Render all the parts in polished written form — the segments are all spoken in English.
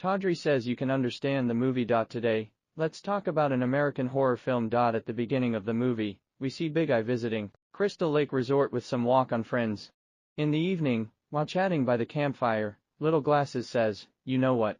Tawdry says you can understand the movie. Today, let's talk about an American horror film. At the beginning of the movie, we see Big Eye visiting Crystal Lake Resort with some walk-on friends. In the evening, while chatting by the campfire, Little Glasses says, "You know what?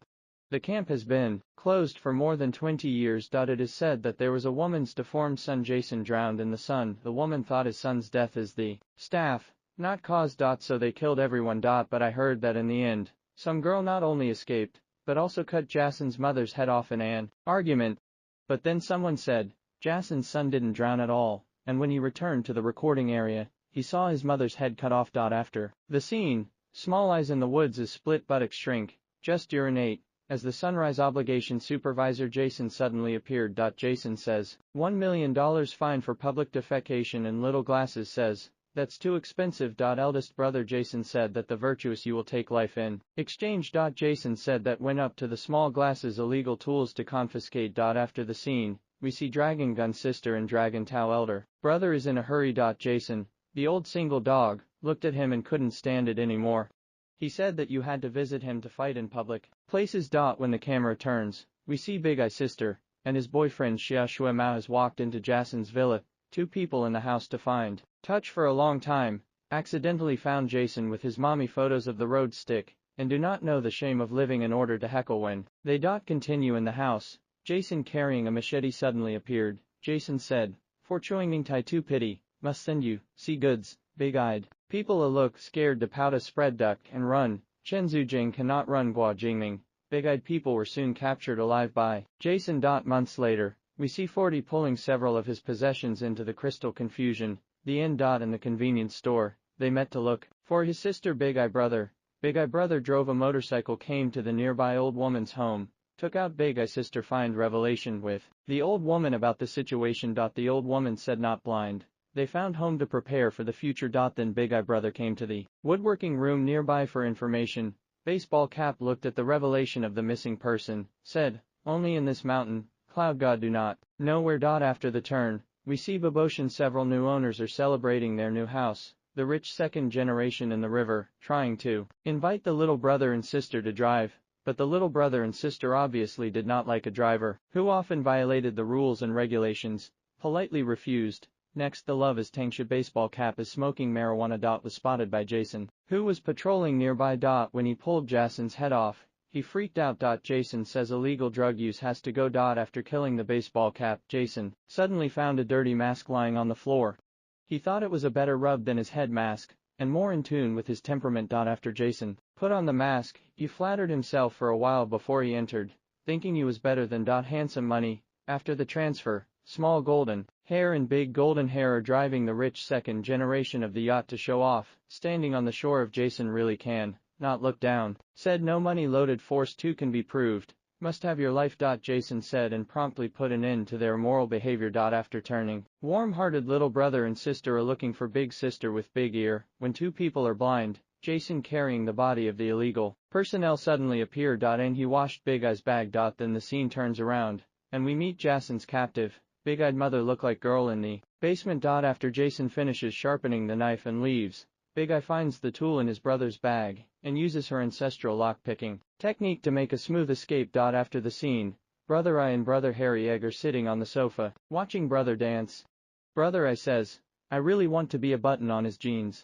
The camp has been closed for more than 20 years. It is said that there was a woman's deformed son Jason drowned in the sun. The woman thought his son's death is the staff, not cause. So they killed everyone. But I heard that in the end, some girl not only escaped, but also cut Jason's mother's head off in an argument. But then someone said, Jason's son didn't drown at all, and when he returned to the recording area, he saw his mother's head cut off. After the scene, Small Eyes in the woods is split buttocks shrink, just urinate. As the Sunrise Obligation supervisor Jason suddenly appeared. Jason says, $1 million fine for public defecation, and Little Glasses says, that's too expensive. Eldest brother Jason said that the virtuous you will take life in exchange. Jason said that went up to the Small Glasses illegal tools to confiscate. After the scene, we see Dragon Gun sister and Dragon Tao elder brother is in a hurry. Jason, the old single dog, looked at him and couldn't stand it anymore. He said that you had to visit him to fight in public places. When the camera turns, we see Big Eye sister and his boyfriend Xia Shui Mao has walked into Jason's villa. Two people in the house to find touch for a long time, accidentally found Jason with his mommy photos of the road stick, and do not know the shame of living in order to heckle when they continue in the house. Jason carrying a machete suddenly appeared. Jason said, for Chuingming Tai Tu pity, must send you, see goods, big-eyed. People a look scared to pout a spread duck and run. Chen Zujing cannot run. Gua Jingming. Big-eyed people were soon captured alive by Jason. Months later, we see 40 pulling several of his possessions into the Crystal Confusion, the inn. In the convenience store, they met to look for his sister. Big Eye brother. Big Eye brother drove a motorcycle, came to the nearby old woman's home, took out Big Eye sister. Find revelation with the old woman about the situation. The old woman said not blind. They found home to prepare for the future. Then Big Eye brother came to the woodworking room nearby for information. Baseball Cap looked at the revelation of the missing person, said, only in this mountain, Cloud God do not know where. After the turn, we see Baboshan. Several new owners are celebrating their new house, the rich second generation in the river, trying to invite the little brother and sister to drive, but the little brother and sister obviously did not like a driver who often violated the rules and regulations, politely refused. Next, the love is Tangsha. Baseball Cap is smoking marijuana. Was spotted by Jason, who was patrolling nearby. When he pulled Jason's head off, he freaked out. Jason says illegal drug use has to go. After killing the Baseball Cap, Jason suddenly found a dirty mask lying on the floor. He thought it was a better rub than his head mask, and more in tune with his temperament. After Jason put on the mask, he flattered himself for a while before he entered, thinking he was better than handsome money. After the transfer, Small Golden Hair and Big Golden Hair are driving the rich second generation of the yacht to show off. Standing on the shore of Jason really can not look down. Said no money loaded force 2 can be proved. Must have your life. Jason said and promptly put an end to their immoral behavior. After turning, warm-hearted little brother and sister are looking for big sister with big ear. When two people are blind, Jason carrying the body of the illegal personnel suddenly appear. And he washed Big Eye's bag. Then the scene turns around, and we meet Jason's captive. Big-eyed mother look like girl in the basement. After Jason finishes sharpening the knife and leaves, Big Eye finds the tool in his brother's bag, and uses her ancestral lock-picking technique to make a smooth escape. After the scene, Brother Eye and Brother Hairy Egg are sitting on the sofa, watching brother dance. Brother Eye says, I really want to be a button on his jeans.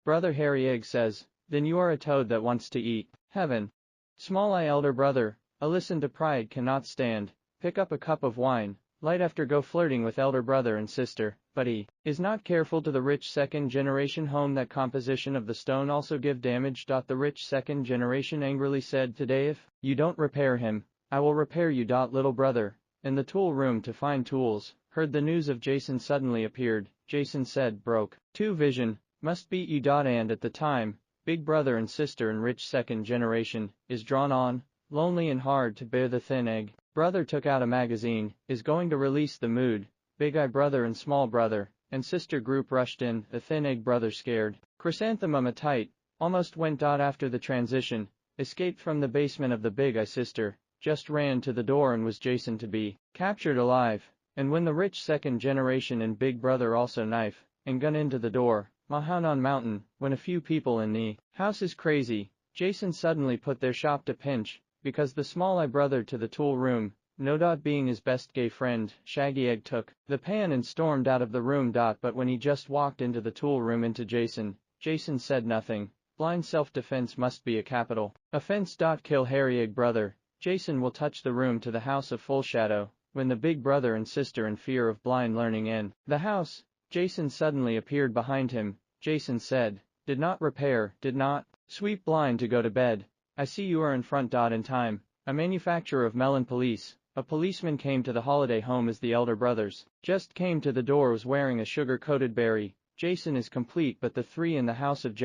Brother Hairy Egg says, then you are a toad that wants to eat heaven. Small Eye elder brother, a listen to pride cannot stand, pick up a cup of wine, light after go flirting with elder brother and sister, but he is not careful to the rich second generation home. That composition of the stone also give damage. The rich second generation angrily said, today if you don't repair him, I will repair you. Little brother, in the tool room to find tools, heard the news of Jason suddenly appeared. Jason said, broke 2 vision, must beat you. And at the time, big brother and sister and rich second generation is drawn on, lonely and hard to bear. The thin egg brother took out a magazine, is going to release the mood. Big Eye brother and small brother and sister group rushed in. The thin egg brother scared Chrysanthemum a tight, almost went. After the transition, escaped from the basement of the Big Eye sister, just ran to the door and was Jason to be captured alive. And when the rich second generation and big brother also knife and gun into the door, Mahanon Mountain, when a few people in the house is crazy, Jason suddenly put their shop to pinch. because the small eye brother to the tool room, no dot being his best gay friend, Shaggy Egg took the pan and stormed out of the room dot but when he just walked into the tool room into Jason said nothing. Blind self-defense must be a capital offense. Kill Harry Egg brother. Jason will touch the room to the house of full shadow. When the big brother and sister in fear of blind learning in the house, Jason suddenly appeared behind him. Jason said, did not repair, did not sweep blind to go to bed. I see you are in front. In time, a manufacturer of melon police. A policeman came to the holiday home as the elder brothers just came to the door was wearing a sugar-coated berry. Jason is complete but the three in the house of